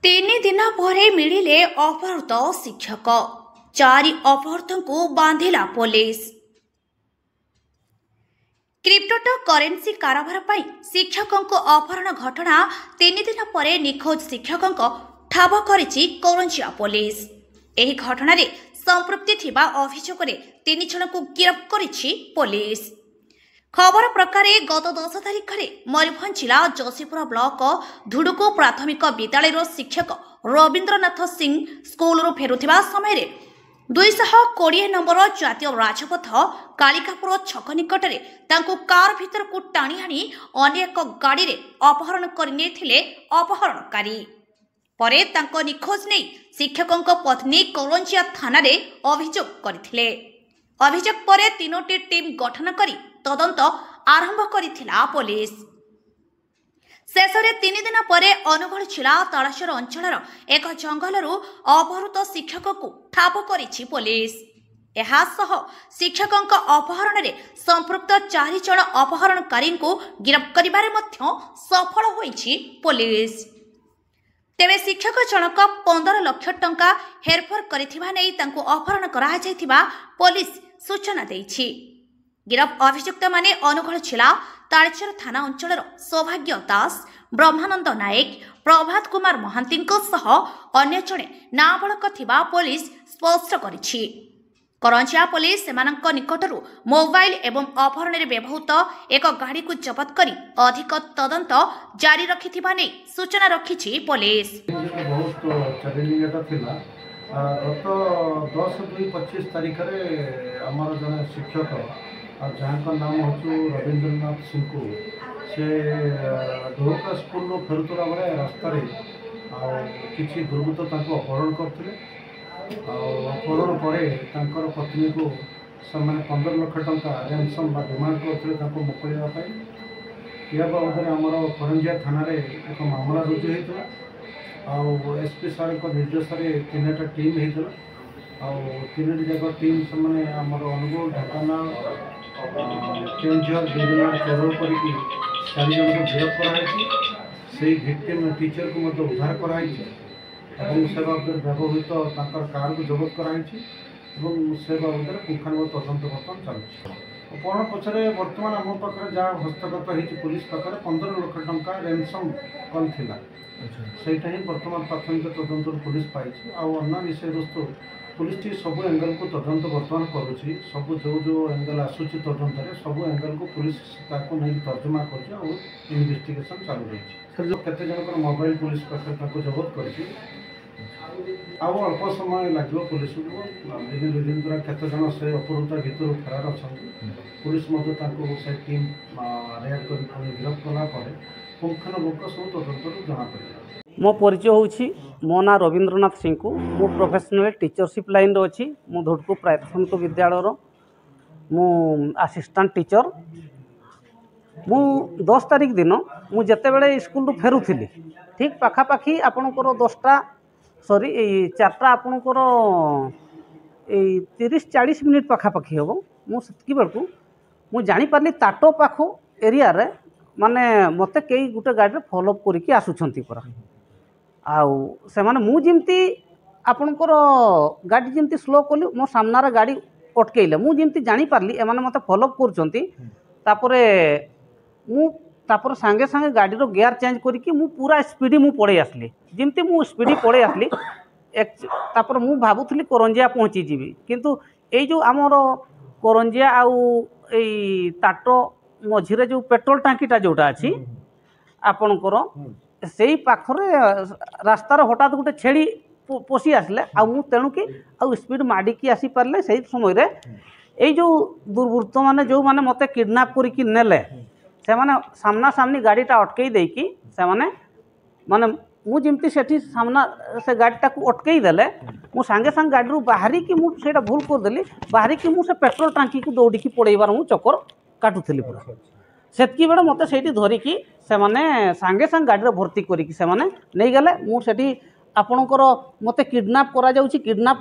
तीन दिन पर मिले अपहृत शिक्षक 4 अपहृत को बांधिला पुलिस। क्रिप्टो करेन्सी कारोबार पर शिक्षकों अपहरण घटना 3 दिन पर निखोज शिक्षकों ठाब करिछि कोरंजिया पुलिस। एही घटना रे संपृक्ति थिबा अभियोग रे 3 जन को गिरफ्त करिछि पुलिस। खबर प्रकार गत 10 तारिख में मयूरभंज जिला जोशीपुर ब्लॉक धुडुको प्राथमिक विद्यालय शिक्षक रवींद्रनाथ सिंह स्कूल फेरुथिबा समय 220 नंबर जातीय राजपथ कालिकापुर छक निकट में कार भीतर को टाणी आनी अनेक गाड़ी रे अपहरण करने अपहरणकारी। परे तांको निखोज नहीं शिक्षकों पत्नी कोरंजिया थाना रे अभियोग करथिले। अभियोग परे 3टी टीम गठन करी तदंत आरंभ करिथिला पुलिस। शेषरे 3 दिन पर अनुगुल जिला तालचेर अंचल एक जंगलरू अपहृत शिक्षक को ठाब करिछि पुलिस। एहासह शिक्षकों अपहरण में संपृक्त 4 जन अपहरणकारी को गिरफ्त करिबारे मध्य सफल होइछि पुलिस। तेबे शिक्षक जनक 15 लाख टंका हेरफेर करिथिबा नै तांको अपहरण करा जायथिबा पुलिस सूचना दैछि। गिरफ अभियुक्त माने अनुगुल जिला तालचेर थाना अंचल सौभाग्य दास, ब्रह्मानंद नायक, प्रभात कुमार महांती सह अन्य जणे नाबालक थिबा पुलिस स्पष्ट करिछि। करंजिया पुलिस सेमानंक निकटरू मोबाइल एवं अपहरण में व्यवहृत एक गाड़ी को जबत करी अधिक तदंत जारी रखिथिबा नै सूचना रखिछि पुलिस। बहुत चैलेंजिंग थिला। गत 10/2/25 तारिख रे हमर जने शिक्षक जहाँ नाम हूँ रवींद्रनाथ सिंह को से ढोका स्कूल फेरुला बेले रास्तार किसी दुर्बृत्त अपहरण करते। अपहरण पर पत्नी को से 15 लाख टंका रेंसम डिमांड करते मुकलवाई। या बाबद आमर करंजिया थाना एक मामला रुजु होता। एसपी सार निर्देश 3टा टीम होता। 3टी जाक टीम से आमर अनुगुल ढेंकानाल केंझर डिविजन चढ़ाऊ कर 4 जन को गिरफ्त कराई। भिक्टिम टीचर को उद्धार कराई से बाबद व्यवहृत कार को जबत कराई से बाबद पुंखानुपुंख तदंत बर्तमान चलुଛି। अपहरण पछरे बर्तमान आम पाखे जहाँ हस्तगत हो पुलिस पाखे 15 लाख टंका रेंसम कल थिला। सेटा ही बर्तमान प्राथमिक तदंत पुलिस पाई। अन्य विषय वस्तु पुलिस टी सब एंगल को तदंत बर्तमान करुँची। सब जो एंगल आसूची तदंत सब एंगल को पुलिस नहीं तर्जमा कर इन्वेस्टिगेशन चालू रही। केते जनकर मोबाइल पुलिस पाखे जबत कर अल्प समय लगे पुलिस को दिन 2 दिन पूरा केते जन से अपहृत भितर फेरार अच्छा पुलिस से टीम रेड कर गिरफ्त कलापर पुंखानुपुंख सब तदंत जना पड़ा। मो परिचय होछि मो ना रवींद्रनाथ सिंह को मो प्रोफेशनल टीचरशिप लाइन रो अछि। मो धुडको प्राथमिक विद्यालय मो असिस्टेंट टीचर। मु 10 तारिख दिन मु जते बेले स्कूल फेरुथिली ठीक पाखापाखी आपणकर 10टा सॉरी 4टा आपणकर 30-40 मिनिट पाखापाखी हम मुझे बेलू मु जानी पारली ताटो पाखो एरिया रे माने मते कई गुटे गाड़ी फॉलोअप करके आसुछंती परा। आउ से माने मु जिमती आपणकर गाड़ी जिमती स्लो कली मो सामनार गाड़ी अटकैले मु जिमती जानी पारली एमाने मते फॉलोअप करछंती। तापरे मु तापर सांगे सांगे गाड़ी रो गियर चेंज करके मु पूरा स्पीडी मु पड़े आसली। जिमती मु स्पीडी पड़े आसली तापर मु भाबुथली करंजिया पहुँची जीवी किंतु एई जो आमर करंजिया आउ एई ताटो मझिरे जो पेट्रोल टांकीटा जोटा अच्छी आपणकर से पाखरे रास्तार हठात गोटे छेड़ी पशि आसले तेणु कि स्पीड माडिकी आसी पारले से समय रे एई जो दुर्बृत्त माने जो माने मते किडनैप करके नेले से माने सामना सामनी गाड़ीटा अटकई देकी से माने माने मु जिमती सेठी सामना से गाड़ीटा को अटकई देले मु सांगे सांगे गाड़ी रू बाहरी कि मु सेटा भूल कर देली बाहरी कि मु से पेट्रोल टांकी को दौड़ी की पड़ेबार मु चक्कर काटुली पूरा सेतकी बेले मते सेठी धरिकी से माने सांगे सांगे गाड़ी रे भर्ती करिकी से माने नहीं गले मु सेठी ଆପଣଙ୍କର ମୋତେ କିଡ଼ନାପ୍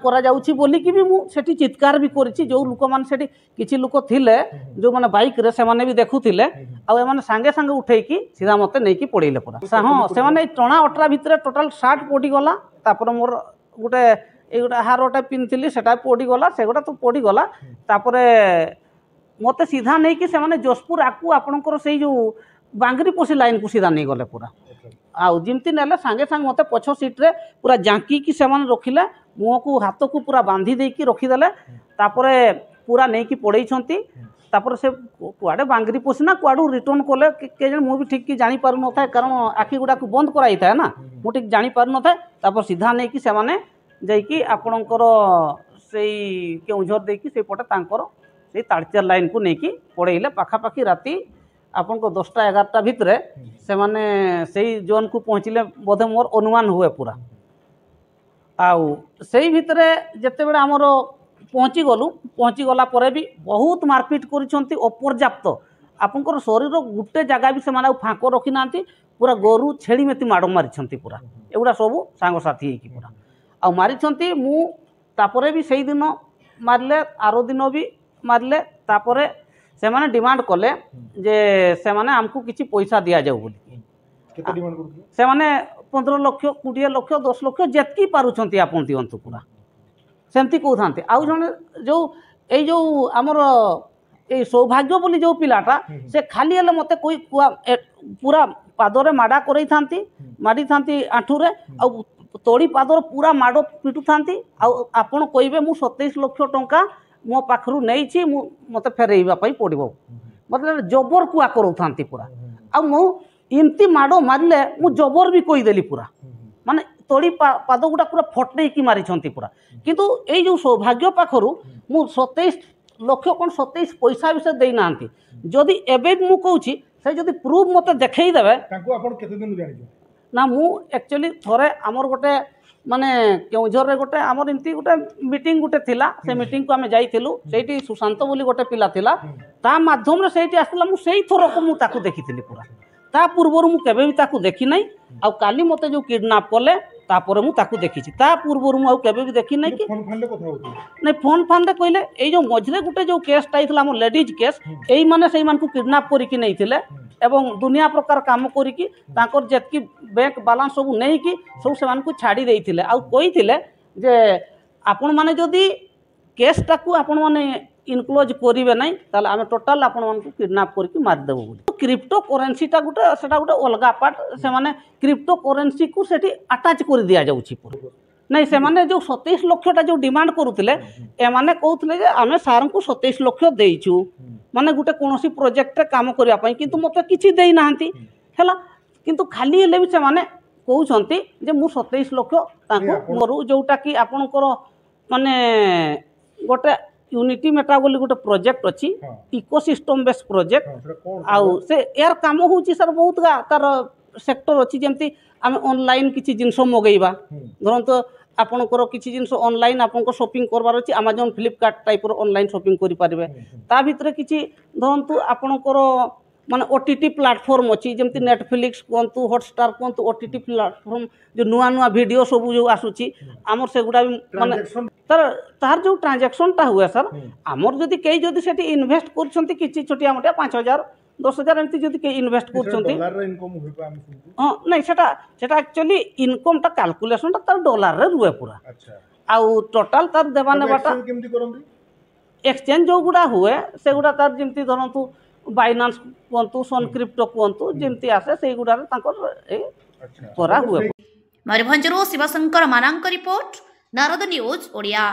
କରାଯାଉଛି ବୋଲିକି ବି ମୁଁ ସେଠି ଚିତ୍କାର ବି କରିଛି। ଯେଉଁ ଲୋକମାନେ ସେଠି କିଛି ଲୋକ ଥିଲେ ଯେଉଁମାନେ ବାଇକ୍ରେ ସେମାନେ ବି ଦେଖୁଥିଲେ ଆଉ ଏମାନେ ସାଙ୍ଗେ ସାଙ୍ଗେ ଉଠେଇକି ସିଧା ମୋତେ ନେଇକି ପଡ଼େଇଲେ ପୁରା। ହଁ ସେମାନେ ଏଇ ଟଣା ଅଟରା ଭିତରେ ଟୋଟାଲ୍ ସାର୍ଟ ପଡ଼ିଗଲା। ତାପରେ ମୋର ଗୋଟେ ଏଇଗୋଟା ହାରଟା ପିନ୍ଧିଥିଲି ସେଟା ପଡ଼ିଗଲା, ସେଗୁଡ଼ା ତ ପଡ଼ିଗଲା। ତାପରେ ମୋତେ ସିଧା ନେଇକି ସେମାନେ ଯଶପୁର ଆଗକୁ ଆପଣଙ୍କର ସେଇ ଯେଉଁ ବାଙ୍ଗରିପୋଷି ଲାଇନ୍କୁ ସିଧା ନେଇଗଲେ ପୁରା। ଆଉ ଯେମିତି ନେଲେ ସାଙ୍ଗେ ସାଙ୍ଗେ ମୋତେ ପଛ ସିଟ୍ରେ ପୁରା ଜାଙ୍କିକି ସେମାନେ ରଖିଲେ, ମୁହଁକୁ ହାତକୁ ପୁରା ବାନ୍ଧି ଦେଇକି ରଖିଦେଲେ। ତାପରେ ପୁରା ନେଇକି ପଡ଼େଇଛନ୍ତି। ତାପରେ ସେ କୁଆଡ଼େ ବାଙ୍ଗରିପୋଷି ନା କୁଆଡ଼ୁ ରିଟର୍ଣ୍ଣ କଲେ କେଜାଣି ମୁଁ ବି ଠିକ୍ ଜାଣିପାରୁନଥାଏ, କାରଣ ଆଖି ଗୁଡ଼ାକୁ ବନ୍ଦ କରାଯାଇଥାଏ ନା, ମୁଁ ଠିକ୍ ଜାଣିପାରୁନଥାଏ। ତାପରେ ସିଧା ନେଇକି ସେମାନେ ଯାଇକି ଆପଣଙ୍କର ସେଇ କେଉଁଝର ଦେଇକି ସେଇପଟେ ତାଙ୍କର ସେଇ ତାଳଚେର ଲାଇନ୍କୁ ନେଇକି ପଡ଼େଇଲେ। ପାଖାପାଖି ରାତି ଆପଣଙ୍କ 10ଟା 11ଟା ଭିତରେ ସେମାନେ ସେଇ ଜୋନ୍କୁ ପହଞ୍ଚିଲେ ବୋଧେ ମୋର ଅନୁମାନ ହୁଏ ପୁରା। ଆଉ ସେଇ ଭିତରେ ଯେତେବେଳେ ଆମର ପହଞ୍ଚିଗଲା ପରେ ବି ବହୁତ ମାରପିଟ୍ କରିଛନ୍ତି, ଅପର୍ଯ୍ୟାପ୍ତ। ଆପଣଙ୍କର ଶରୀର ଗୋଟେ ଜାଗା ବି ସେମାନେ ଆଉ ଫାଙ୍କ ରଖିନାହାନ୍ତି, ପୁରା ଗୋରୁ ଛେଳି ମେତି ମାଡ଼ ମାରିଛନ୍ତି ପୁରା। ଏଗୁଡ଼ା ସବୁ ସାଙ୍ଗସାଥି ହେଇକି ପୁରା ଆଉ ମାରିଛନ୍ତି। ମୁଁ ତାପରେ ବି ସେଇଦିନ ମାରିଲେ, ଆର ଦିନ ବି ମାରିଲେ। ତାପରେ ସେମାନେ ଡିମାଣ୍ଡ କଲେ ଯେ ସେମାନେ ଆମକୁ କିଛି ପଇସା ଦିଆଯାଉ ବୋଲି। ସେମାନେ 15 ଲକ୍ଷ 20 ଲକ୍ଷ 10 ଲକ୍ଷ ଯେତିକି ପାରୁଛନ୍ତି ଆପଣ ଦିଅନ୍ତୁ ପୁରା, ସେମିତି କହୁଥାନ୍ତି। ଆଉ ଜଣେ ଯେଉଁ ଆମର ଏଇ ସୌଭାଗ୍ୟ ବୋଲି ଯେଉଁ ପିଲାଟା, ସେ ଖାଲି ହେଲେ ମୋତେ ପୁରା ପାଦରେ ମାଡ଼ା ମାଡ଼ିଥାନ୍ତି ଆଣ୍ଠୁରେ, ଆଉ ତଳି ପାଦର ପୁରା ମାଡ଼ ପିଟୁଥାନ୍ତି। ଆଉ ଆପଣ କହିବେ ମୁଁ 27 ଲକ୍ଷ ଟଙ୍କା ମୋ ପାଖରୁ ନେଇଛି, ମୋତେ ଫେରେଇବା ପାଇଁ ପଡ଼ିବ। ମୋତେ ଜବର କୁଆ କରାଉଥାନ୍ତି ପୁରା। ଆଉ ମୁଁ ଏମିତି ମାଡ଼ ମାରିଲେ ମୁଁ ଜବର ବି କହିଦେଲି ପୁରା, ମାନେ ତଳି ପାଦ ଗୁଡ଼ା ପୁରା ଫଟେଇକି ମାରିଛନ୍ତି ପୁରା। କିନ୍ତୁ ଏଇ ଯେଉଁ ସୌଭାଗ୍ୟ ପାଖରୁ ମୁଁ 27 ଲକ୍ଷ କ'ଣ 27 ପଇସା ବି ସେ ଦେଇନାହାନ୍ତି। ଯଦି ଏବେ ବି ମୁଁ କହୁଛି ସେ ଯଦି ପ୍ରୁଫ୍ ମୋତେ ଦେଖେଇଦେବେ। ତାଙ୍କୁ ଆପଣ କେତେ ଦିନ ଜାଣିଛନ୍ତି ନା? ମୁଁ ଆକ୍ଚୁଆଲି ଥରେ ଆମର ଗୋଟେ ମାନେ କେଉଁଝରରେ ଗୋଟେ ଆମର ଏମିତି ଗୋଟେ ମିଟିଂ ଗୋଟେ ଥିଲା, ସେ ମିଟିଂକୁ ଆମେ ଯାଇଥିଲୁ। ସେଇଠି ସୁଶାନ୍ତ ବୋଲି ଗୋଟେ ପିଲା ଥିଲା, ତା ମାଧ୍ୟମରେ ସେଇଠି ଆସିଥିଲା। ମୁଁ ସେଇ ଥରକୁ ମୁଁ ତାକୁ ଦେଖିଥିଲି ପୁରା। ତା ପୂର୍ବରୁ ମୁଁ କେବେ ବି ତାକୁ ଦେଖି ନାହିଁ। ଆଉ କାଲି ମୋତେ ଯେଉଁ କିଡ଼ନାପ୍ କଲେ ତାପରେ ମୁଁ ତାକୁ ଦେଖିଛି, ତା ପୂର୍ବରୁ ମୁଁ ଆଉ କେବେ ବି ଦେଖି ନାହିଁ। କି ନାଇଁ ଫୋନ୍ ଫାନ୍ରେ କହିଲେ ଏଇ ଯେଉଁ ମଝିରେ ଗୋଟେ ଯେଉଁ କେସ୍ଟା ହେଇଥିଲା ଆମ ଲେଡ଼ିଜ୍ କେସ୍, ଏଇମାନେ ସେଇମାନଙ୍କୁ କିଡ଼ନାପ୍ କରିକି ନେଇଥିଲେ ଏବଂ ଦୁନିଆ ପ୍ରକାର କାମ କରିକି ତାଙ୍କର ଯେତିକି ବ୍ୟାଙ୍କ ବାଲାନ୍ସ ସବୁ ନେଇକି ସବୁ ସେମାନଙ୍କୁ ଛାଡ଼ି ଦେଇଥିଲେ। ଆଉ କହିଥିଲେ ଯେ ଆପଣମାନେ ଯଦି କେସ୍ଟାକୁ ଆପଣମାନେ ଇନକ୍ଲୋଜ୍ କରିବେ ନାହିଁ ତାହେଲେ ଆମେ ଟୋଟାଲ୍ ଆପଣମାନଙ୍କୁ କିଡ଼ନାପ୍ କରିକି ମାରିଦେବୁ ବୋଲି। କ୍ରିପ୍ଟୋ କରେନ୍ସିଟା ସେଟା ଗୋଟେ ଅଲଗା ପାର୍ଟ। ସେମାନେ କ୍ରିପ୍ଟୋ କରେନ୍ସିକୁ ସେଠି ଆଟାଚ୍ କରି ଦିଆଯାଉଛି ପୁରା। ନାଇଁ ସେମାନେ ଯେଉଁ 27 ଲକ୍ଷଟା ଯେଉଁ ଡିମାଣ୍ଡ କରୁଥିଲେ, ଏମାନେ କହୁଥିଲେ ଯେ ଆମେ ସାର୍ଙ୍କୁ 27 ଲକ୍ଷ ଦେଇଛୁ, ମାନେ ଗୋଟେ କୌଣସି ପ୍ରୋଜେକ୍ଟରେ କାମ କରିବା ପାଇଁ, କିନ୍ତୁ ମୋତେ କିଛି ଦେଇନାହାନ୍ତି ହେଲା। କିନ୍ତୁ ଖାଲି ହେଲେ ବି ସେମାନେ କହୁଛନ୍ତି ଯେ ମୁଁ 27 ଲକ୍ଷ ତାଙ୍କୁ ମରୁ, ଯେଉଁଟାକି ଆପଣଙ୍କର ମାନେ ଗୋଟେ ୟୁନିଟି ମେଟା ବୋଲି ଗୋଟେ ପ୍ରୋଜେକ୍ଟ ଅଛି, ଇକୋସିଷ୍ଟମ୍ ବେସ୍ ପ୍ରୋଜେକ୍ଟ। ଆଉ ସେ ଏହାର କାମ ହେଉଛି ସାର୍ ବହୁତ ତାର ସେକ୍ଟର ଅଛି। ଯେମିତି ଆମେ ଅନଲାଇନ୍ କିଛି ଜିନିଷ ମଗେଇବା, ଧରନ୍ତୁ ଆପଣଙ୍କର କିଛି ଜିନିଷ ଅନଲାଇନ୍ ଆପଣଙ୍କ ସପିଂ କରିବାର ଅଛି, ଆମାଜନ୍ ଫ୍ଲିପକାର୍ଟ ଟାଇପ୍ର ଅନଲାଇନ୍ ସପିଂ କରିପାରିବେ। ତା ଭିତରେ କିଛି ଧରନ୍ତୁ ଆପଣଙ୍କର ମାନେ OTT ପ୍ଲାଟଫର୍ମ ଅଛି, ଯେମିତି ନେଟଫ୍ଲିକ୍ସ କୁହନ୍ତୁ, ହଟଷ୍ଟାର କୁହନ୍ତୁ, OTT ପ୍ଲାଟଫର୍ମ ଯେଉଁ ନୂଆ ଭିଡ଼ିଓ ସବୁ ଯେଉଁ ଆସୁଛି, ଆମର ସେଗୁଡ଼ା ବି ମାନେ ତାର ଯେଉଁ ଟ୍ରାଞ୍ଜାକ୍ସନ୍ଟା ହୁଏ ସାର୍, ଆମର ଯଦି କେହି ଯଦି ସେଠି ଇନଭେଷ୍ଟ କରୁଛନ୍ତି କିଛି ଛୋଟିଆ ମୋଟିଆ 5,000 10,000 ଏମିତି ଯଦି କେହି ଇନଭେଷ୍ଟ କରୁଛନ୍ତି, ହଁ ନାଇଁ ସେଟା ଆକ୍ଚୁଆଲି ଇନକମ୍ଟା କାଲକୁଲେସନ୍ଟା ତାର ଡଲାରରେ ରୁହେ ପୁରା। ଆଉ ଟୋଟାଲ୍ ତାର ଦେବା ନେବାଟା ଏକ୍ସଚେଞ୍ଜ ଯେଉଁଗୁଡ଼ା ହୁଏ ସେଗୁଡ଼ା ତାର ଯେମିତି ଧରନ୍ତୁ ବାଇନାନ୍ସ କୁହନ୍ତୁ, ସନକ୍ରିପ୍ଟୋ କୁହନ୍ତୁ, ଯେମିତି ଆସେ ସେଇଗୁଡ଼ାରେ ତାଙ୍କର କରା ହୁଏ। ମୟୂରଭଞ୍ଜରୁ ଶିବଶଙ୍କର ମାନଙ୍କ ରିପୋର୍ଟ, ନାରଦ ନ୍ୟୁଜ୍ ଓଡ଼ିଆ।